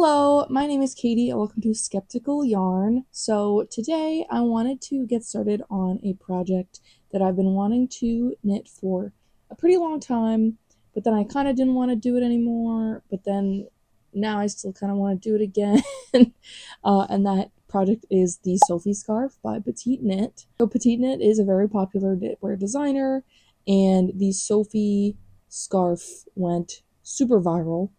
Hello, my name is Katie and welcome to Skeptical Yarn. So today I wanted to get started on a project that I've been wanting to knit for a pretty long time, but then I kind of didn't want to do it anymore, but then now I still kind of want to do it again. And that project is the Sophie scarf by PetiteKnit. So PetiteKnit is a very popular knitwear designer, and the Sophie scarf went super viral.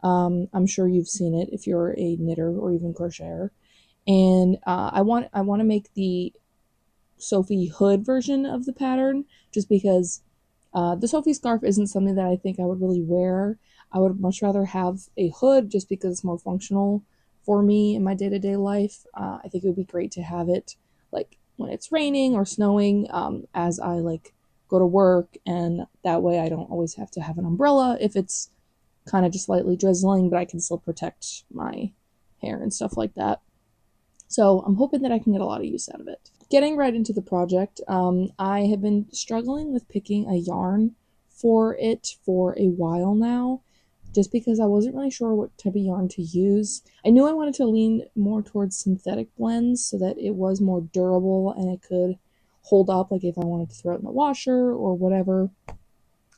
I'm sure you've seen it if you're a knitter or even crocheter. And I want to make the Sophie Hood version of the pattern, just because the Sophie scarf isn't something that I think I would really wear. I would much rather have a hood just because it's more functional for me in my day-to-day life. I think it would be great to have it like when it's raining or snowing, as I like go to work, and that way I don't always have to have an umbrella if it's kind of just lightly drizzling, but I can still protect my hair and stuff like that. So I'm hoping that I can get a lot of use out of it. Getting right into the project, I have been struggling with picking a yarn for it for a while now, just because I wasn't really sure what type of yarn to use. I knew I wanted to lean more towards synthetic blends so that it was more durable and it could hold up, like if I wanted to throw it in the washer or whatever.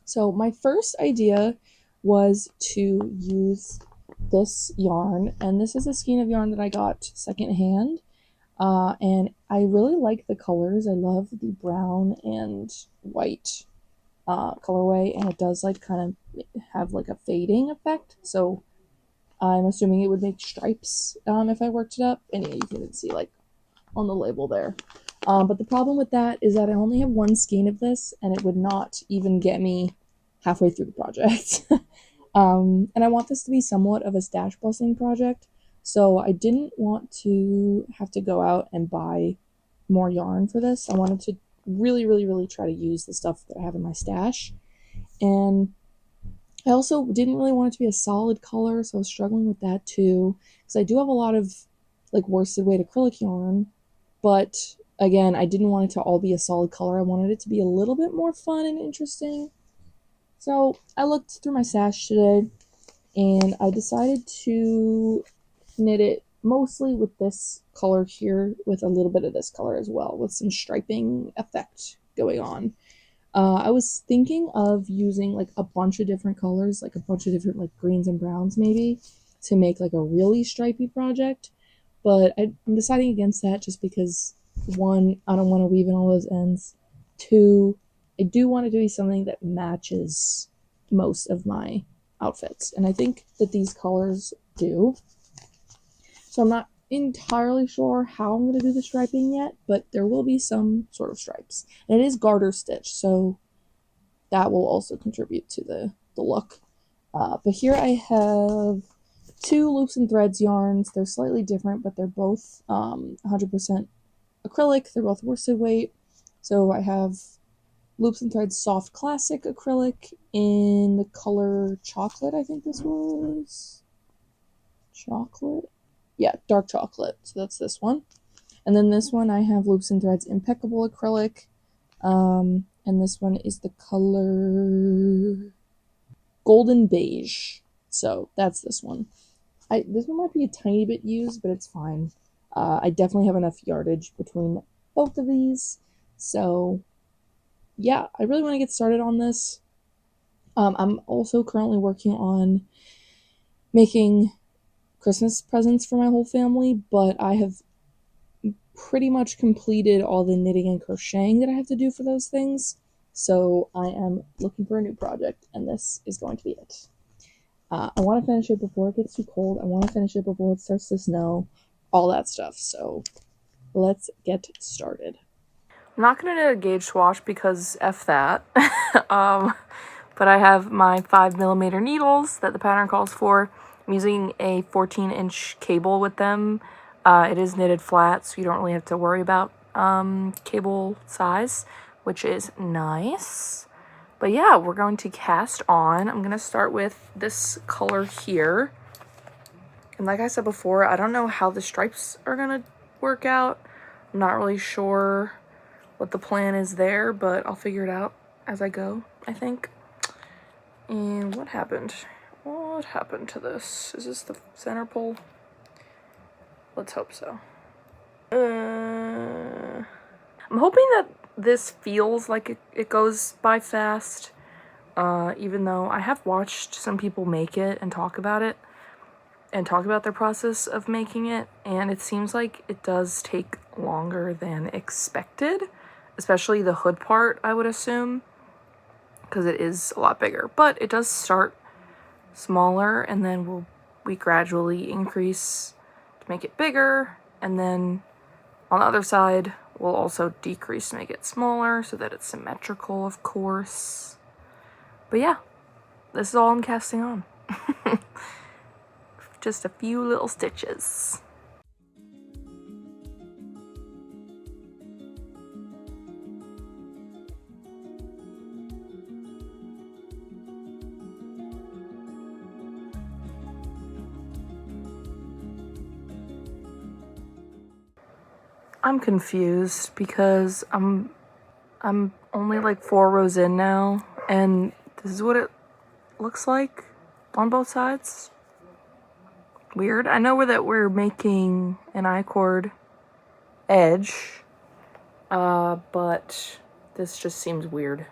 So my first idea was to use this yarn, and this is a skein of yarn that I got secondhand, and I really like the colors. I love the brown and white colorway, and it does like kind of have like a fading effect, so I'm assuming it would make stripes if I worked it up, and you can see like on the label there. But the problem with that is that I only have one skein of this, and it would not even get me halfway through the project. And I want this to be somewhat of a stash busting project, so I didn't want to have to go out and buy more yarn for this. I wanted to really try to use the stuff that I have in my stash. And I also didn't really want it to be a solid color, so I was struggling with that too, because I do have a lot of like worsted weight acrylic yarn, but again, I didn't want it to all be a solid color. I wanted it to be a little bit more fun and interesting. So I looked through my stash today, and I decided to knit it mostly with this color here, with a little bit of this color as well, with some striping effect going on. I was thinking of using like a bunch of different colors, like a bunch of different like greens and browns maybe, to make like a really stripy project, but I'm deciding against that just because, one, I don't want to weave in all those ends. Two, I do want it to be something that matches most of my outfits, and I think that these colors do. So I'm not entirely sure how I'm going to do the striping yet, but there will be some sort of stripes. And it is garter stitch, so that will also contribute to the look. But here I have two loops and threads yarns. They're slightly different, but they're both 100% acrylic. They're both worsted weight. So I have loops and threads soft classic acrylic in the color chocolate. I think this was chocolate. Yeah, dark chocolate. So that's this one. And then this one I have loops and threads impeccable acrylic. And this one is the color golden beige. So that's this one. This one might be a tiny bit used, but it's fine. I definitely have enough yardage between both of these. So yeah, I really want to get started on this. I'm also currently working on making Christmas presents for my whole family, but I have pretty much completed all the knitting and crocheting that I have to do for those things. So I am looking for a new project, and this is going to be it. I want to finish it before it gets too cold. I want to finish it before it starts to snow, all that stuff. So let's get started. I'm not going to do a gauge swatch because F that. But I have my 5mm needles that the pattern calls for. I'm using a 14-inch cable with them. It is knitted flat, so you don't really have to worry about cable size, which is nice. But yeah, we're going to cast on. I'm going to start with this color here. And like I said before, I don't know how the stripes are going to work out. I'm not really sure what the plan is there, but I'll figure it out as I go, I think. And what happened? What happened to this? Is this the center pole? Let's hope so. I'm hoping that this feels like it goes by fast, even though I have watched some people make it and talk about it, and talk about their process of making it, and it seems like it does take longer than expected, especially the hood part, I would assume, because it is a lot bigger. But it does start smaller, and then we gradually increase to make it bigger, and then on the other side we'll also decrease to make it smaller so that it's symmetrical, of course. But yeah, this is all I'm casting on. Just a few little stitches. I'm confused because I'm only like 4 rows in now, and this is what it looks like on both sides. Weird. I know that we're making an I-cord edge, but this just seems weird.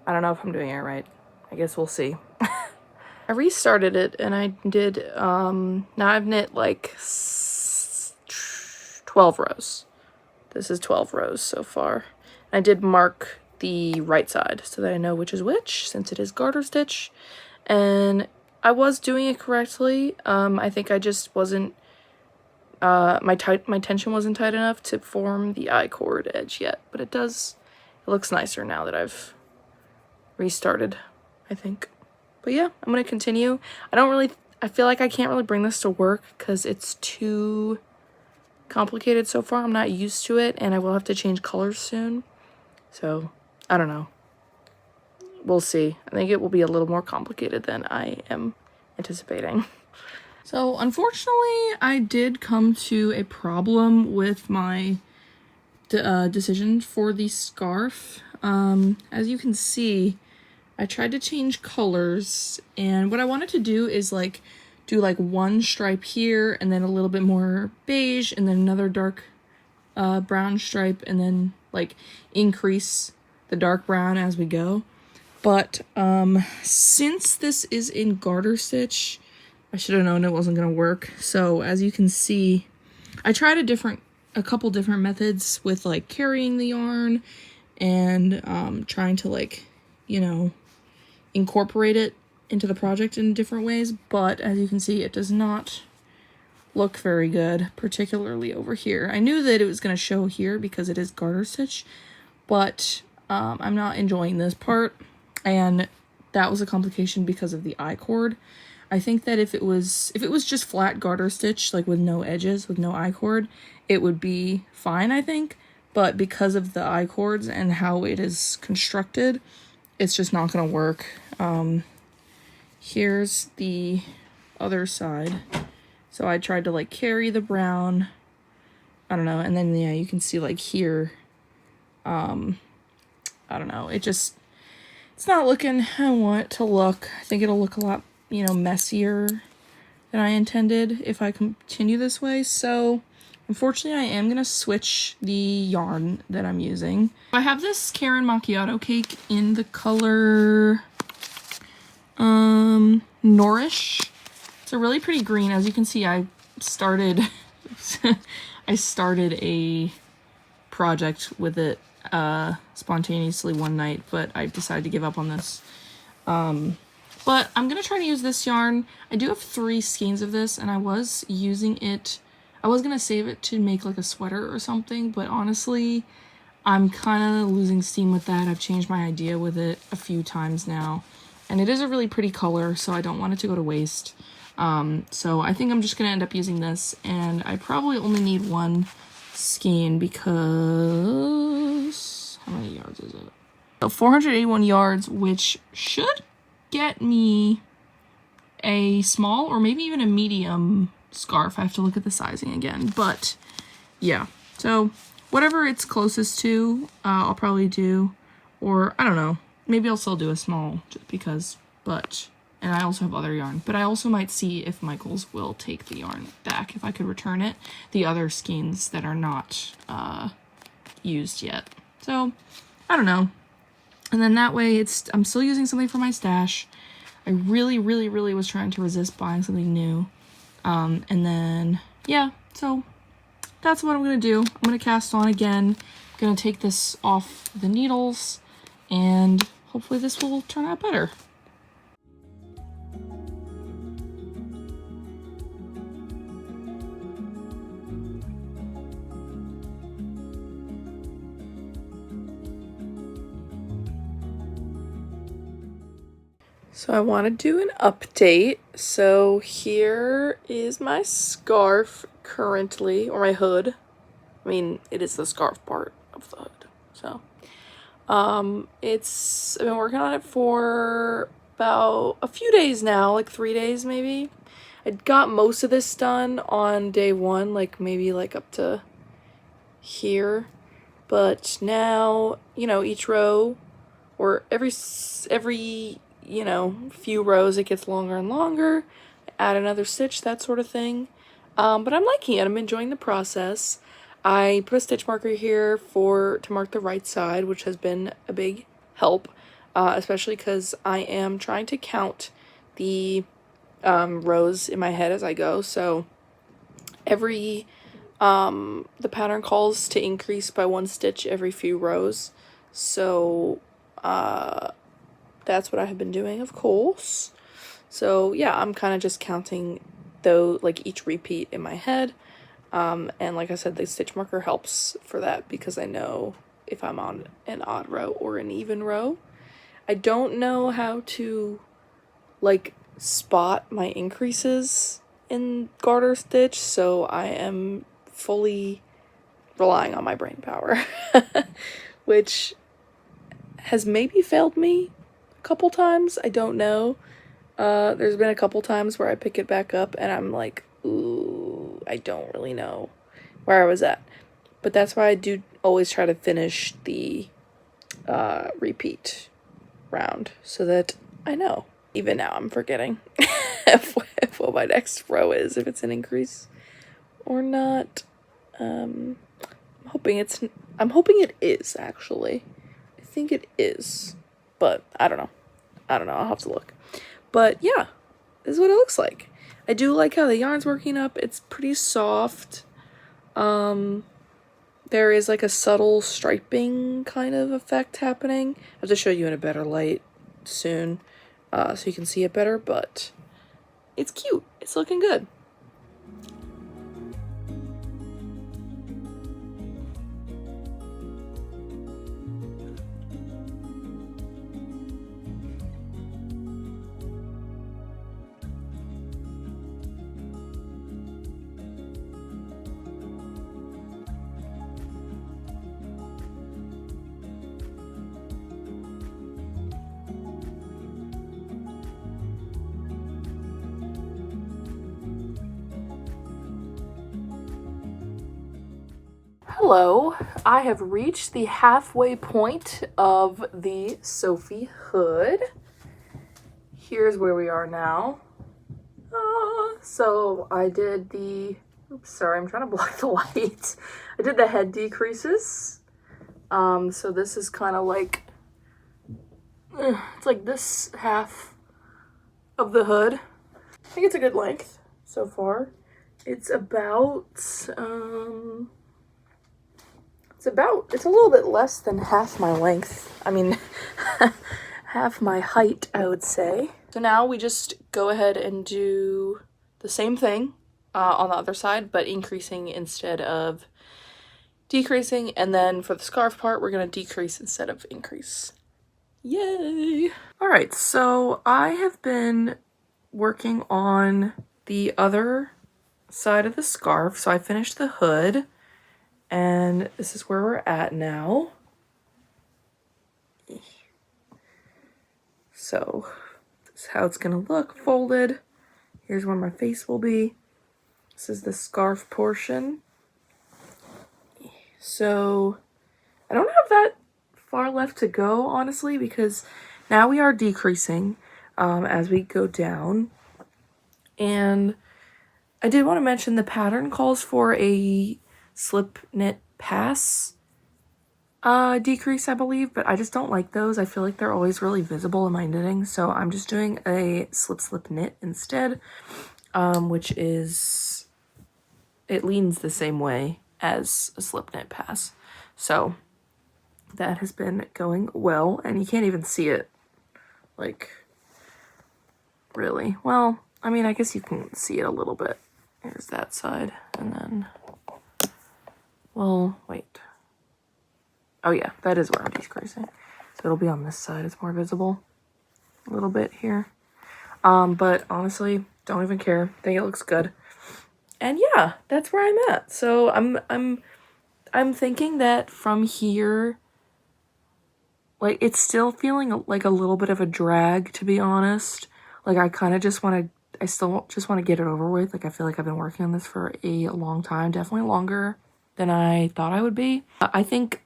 I don't know if I'm doing it right. I guess we'll see. I restarted it and I did, now I've knit like 12 rows. This is 12 rows so far. I did mark the right side so that I know which is which, since it is garter stitch, and I was doing it correctly. I think I just wasn't, my tension wasn't tight enough to form the I-cord edge yet, but it looks nicer now that I've restarted, I think. But yeah, I'm gonna continue. I feel like I can't really bring this to work because it's too complicated so far. I'm not used to it, and I will have to change colors soon. So, I don't know. We'll see. I think it will be a little more complicated than I am anticipating. So, unfortunately, I did come to a problem with my decision for the scarf. As you can see, I tried to change colors, and what I wanted to do is like do like one stripe here and then a little bit more beige and then another dark brown stripe, and then like increase the dark brown as we go. But since this is in garter stitch, I should have known it wasn't gonna work. So as you can see, I tried a couple different methods with like carrying the yarn and trying to, like, you know, incorporate it into the project in different ways, but as you can see, it does not look very good, particularly over here. I knew that it was going to show here because it is garter stitch, but I'm not enjoying this part, and that was a complication because of the I-cord. I think that if it was just flat garter stitch, like with no edges, with no I-cord, it would be fine, I think, but because of the I-cords and how it is constructed, it's just not going to work. Here's the other side. So I tried to like carry the brown, I don't know, and then yeah, you can see like here, I don't know, it's not looking how I want it to look. I think it'll look a lot, you know, messier than I intended if I continue this way. So unfortunately, I am going to switch the yarn that I'm using. I have this Karen Macchiato cake in the color Nourish. It's a really pretty green. As you can see, I started a project with it spontaneously one night, but I decided to give up on this. But I'm going to try to use this yarn. I do have 3 skeins of this, and I was using it. I was going to save it to make like a sweater or something, but honestly, I'm kind of losing steam with that. I've changed my idea with it a few times now, and it is a really pretty color, so I don't want it to go to waste. So I think I'm just going to end up using this, and I probably only need 1 skein because, how many yards is it? So 481 yards, which should get me a small or maybe even a medium scarf. I have to look at the sizing again, but yeah, so whatever it's closest to, I'll probably do, or I don't know, maybe I'll still do a small just because, but And I also have other yarn, but I also might see if Michaels will take the yarn back, if I could return it, the other skeins that are not used yet. So I don't know. And then that way I'm still using something for my stash. I really was trying to resist buying something new. And then yeah, so that's what I'm gonna do. I'm gonna cast on again. I'm gonna take this off the needles, and hopefully this will turn out better. So I want to do an update. So here is my scarf currently, or my hood. I mean, it is the scarf part of the hood. So I've been working on it for about a few days now, like 3 days maybe. I got most of this done on day 1, like maybe like up to here. But now, you know, each row, or every few rows, it gets longer and longer. Add another stitch, that sort of thing. But I'm liking it. I'm enjoying the process. I put a stitch marker here to mark the right side, which has been a big help, especially because I am trying to count the rows in my head as I go. So the pattern calls to increase by 1 stitch every few rows. So that's what I have been doing, of course. So yeah, I'm kind of just counting though, like each repeat in my head. And like I said, the stitch marker helps for that because I know if I'm on an odd row or an even row. I don't know how to like spot my increases in garter stitch, so I am fully relying on my brain power, which has maybe failed me a couple times. I don't know. There's been a couple times where I pick it back up and I'm like, ooh, I don't really know where I was at. But that's why I do always try to finish the repeat round so that I know. Even now I'm forgetting if what my next row is, if it's an increase or not. I'm hoping it is, actually. I think it is, but I don't know. I'll have to look. But yeah, this is what it looks like. I do like how the yarn's working up. It's pretty soft. There is like a subtle striping kind of effect happening. I have to show you in a better light soon, so you can see it better, but it's cute. It's looking good. Hello, I have reached the halfway point of the Sophie Hood. Here's where we are now. So I did oops, sorry, I'm trying to block the light. I did the head decreases. So this is kind of like, it's like this half of the hood. I think it's a good length so far. It's about, it's a little bit less than half my length. I mean, half my height, I would say. So now we just go ahead and do the same thing on the other side, but increasing instead of decreasing. And then for the scarf part, we're going to decrease instead of increase. Yay! All right, so I have been working on the other side of the scarf. So I finished the hood, and this is where we're at now. So this is how it's gonna look folded. Here's where my face will be. This is the scarf portion. So I don't have that far left to go, honestly, because now we are decreasing. as we go down. And I did want to mention the pattern calls for a slip knit pass decrease, I believe, but I just don't like those. I feel like they're always really visible in my knitting, so I'm just doing a slip knit instead, which is, it leans the same way as a slip knit pass. So that has been going well, and you can't even see it, like, really. Well, I mean, I guess you can see it a little bit. Here's that side, and then, well, wait. Oh yeah, that is where I'm decreasing. So it'll be on this side. It's more visible a little bit here. But honestly, don't even care. I think it looks good. And yeah, that's where I'm at. So I'm thinking that from here, like, it's still feeling like a little bit of a drag, to be honest. Like, I kind of just want to, I still just want to get it over with. Like, I feel like I've been working on this for a long time, definitely longer than I thought I would be. I think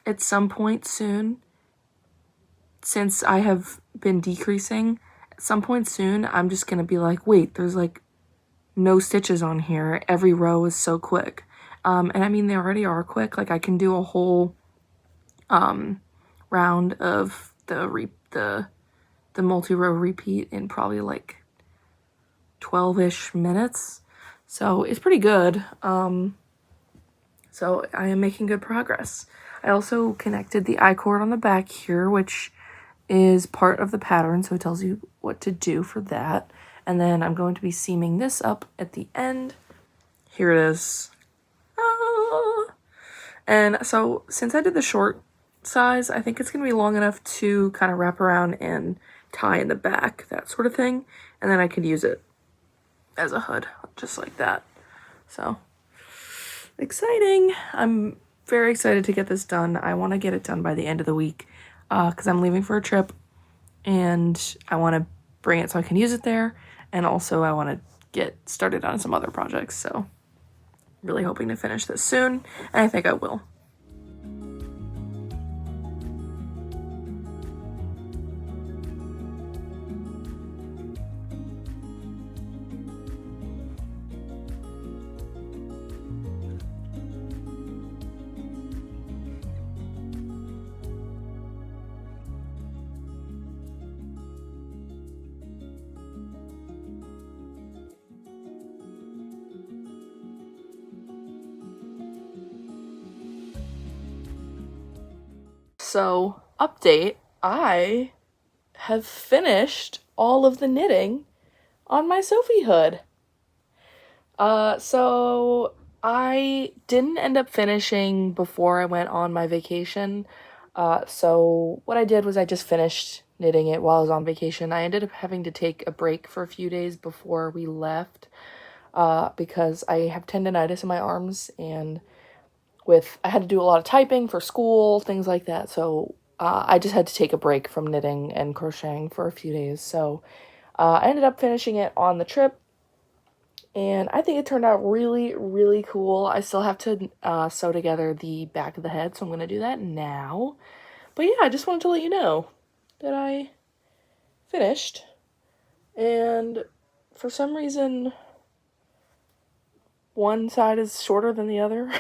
at some point soon, since I have been decreasing, at some point soon, I'm just going to be like, wait, there's like no stitches on here. Every row is so quick. And I mean, they already are quick. Like, I can do a whole round of the multi-row repeat in probably like 12-ish minutes. So it's pretty good. So I am making good progress. I also connected the I-cord on the back here, which is part of the pattern, so it tells you what to do for that. And then I'm going to be seaming this up at the end. Here it is. Ah. And so since I did the short size, I think it's going to be long enough to kind of wrap around and tie in the back, that sort of thing. And then I could use it as a hood, just like that. So exciting. I'm very excited to get this done. I want to get it done by the end of the week because I'm leaving for a trip and I want to bring it so I can use it there. And also I want to get started on some other projects. So really hoping to finish this soon, and I think I will. So, update, I have finished all of the knitting on my Sophie Hood. So I didn't end up finishing before I went on my vacation. So what I did was I just finished knitting it while I was on vacation. I ended up having to take a break for a few days before we left, because I have tendonitis in my arms, and I had to do a lot of typing for school, things like that. So I just had to take a break from knitting and crocheting for a few days. So I ended up finishing it on the trip, and I think it turned out really, really cool. I still have to sew together the back of the head, so I'm going to do that now. But yeah, I just wanted to let you know that I finished. And for some reason, one side is shorter than the other.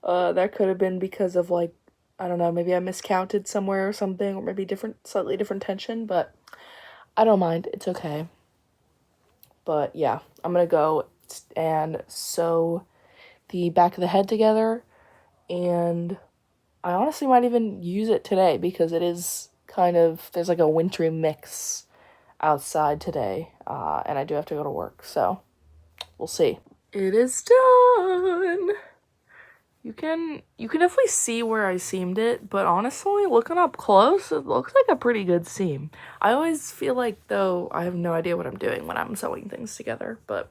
That could have been because of, like, I don't know, maybe I miscounted somewhere or something, or maybe slightly different tension, but I don't mind. It's okay. But yeah, I'm gonna go and sew the back of the head together, and I honestly might even use it today because it is kind of, there's like a wintry mix outside today, and I do have to go to work, so we'll see. It is done. You can definitely see where I seamed it, but honestly, looking up close, it looks like a pretty good seam. I always feel like, though, I have no idea what I'm doing when I'm sewing things together, but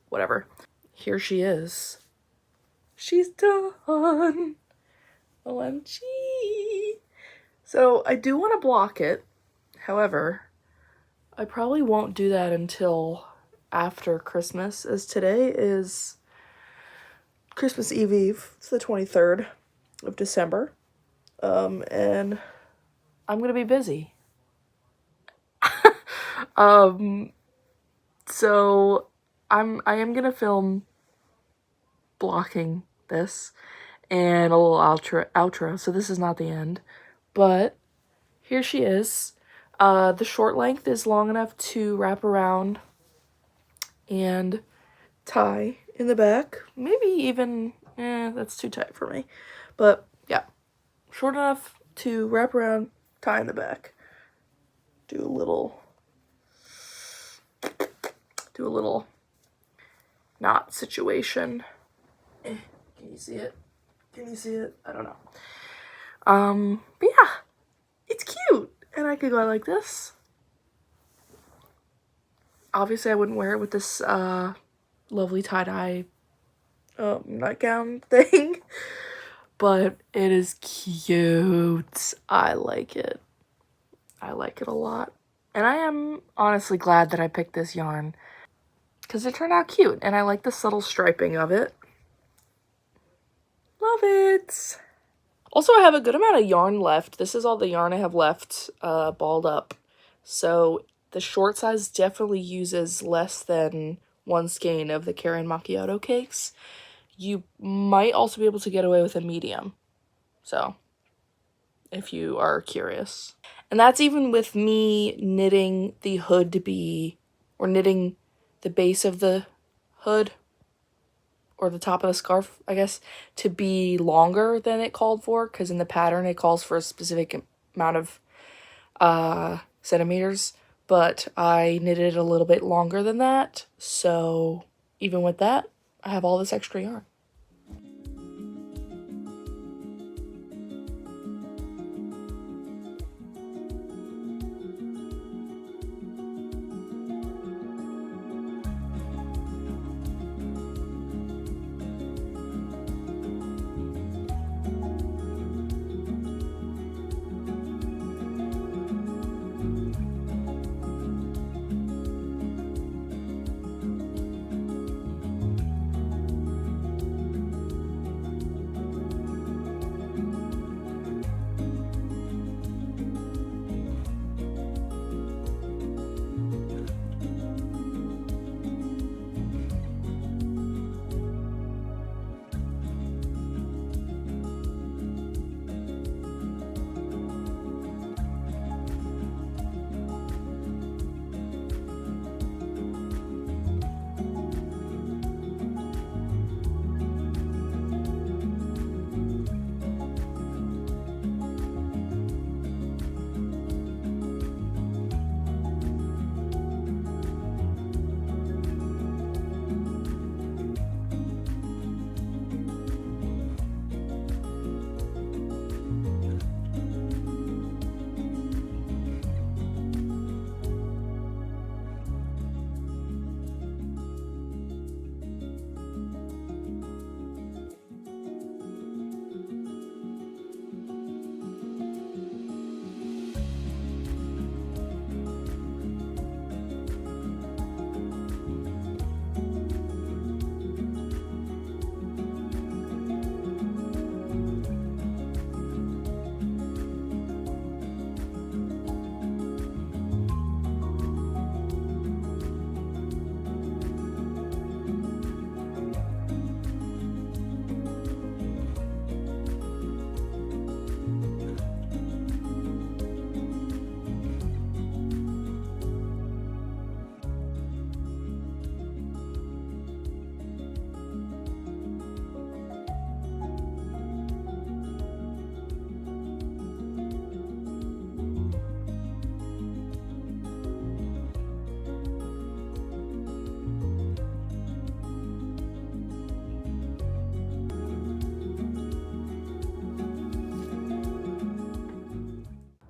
whatever. Here she is. She's done. OMG. So I do want to block it. However, I probably won't do that until after Christmas, as today is Christmas Eve. It's the 23rd of December. And I'm going to be busy. So I am gonna film blocking this and a little outro. So this is not the end, but here she is. The short length is long enough to wrap around and tie in the back. Maybe even, that's too tight for me. But yeah, short enough to wrap around, tie in the back. Do a little knot situation. Can you see it? Can you see it? I don't know. But yeah, it's cute. And I could go out like this. Obviously, I wouldn't wear it with this, lovely tie-dye, nightgown thing. But it is cute. I like it. I like it a lot. And I am honestly glad that I picked this yarn because it turned out cute and I like the subtle striping of it. Love it. Also, I have a good amount of yarn left. This is all the yarn I have left, balled up. So the short size definitely uses less than 1 skein of the Karen Macchiato cakes. You might also be able to get away with a medium. So, if you are curious. And that's even with me knitting the hood to be, or knitting the base of the hood, or the top of the scarf, I guess, to be longer than it called for, because in the pattern it calls for a specific amount of centimeters, but I knitted a little bit longer than that, so even with that, I have all this extra yarn.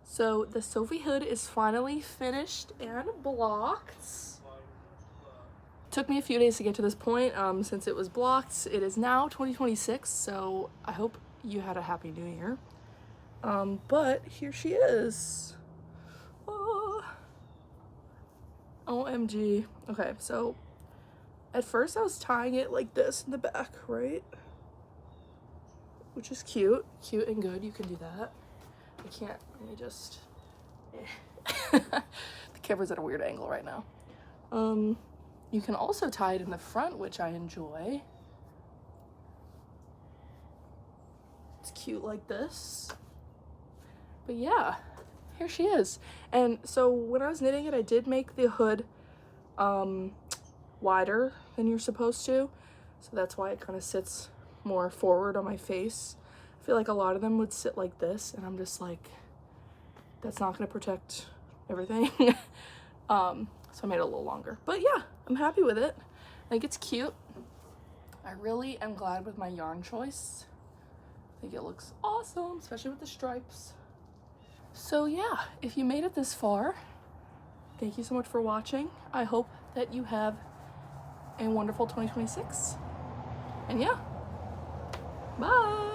So the Sophie Hood is finally finished and blocked. Took me a few days to get to this point, since it was blocked. It is now 2026, so I hope you had a happy new year. But here she is. Oh. OMG. Okay, so at first I was tying it like this in the back, right? Which is cute and good. You can do that. I can't, let me just, the camera's at a weird angle right now. You can also tie it in the front, which I enjoy. It's cute like this. But yeah, here she is. And so when I was knitting it, I did make the hood wider than you're supposed to. So that's why it kind of sits more forward on my face. I feel like a lot of them would sit like this, and I'm just like, that's not going to protect everything. So I made it a little longer. But yeah, I'm happy with it. I think it's cute. I really am glad with my yarn choice. I think it looks awesome, especially with the stripes. So yeah, if you made it this far, thank you so much for watching. I hope that you have a wonderful 2026. And yeah, bye.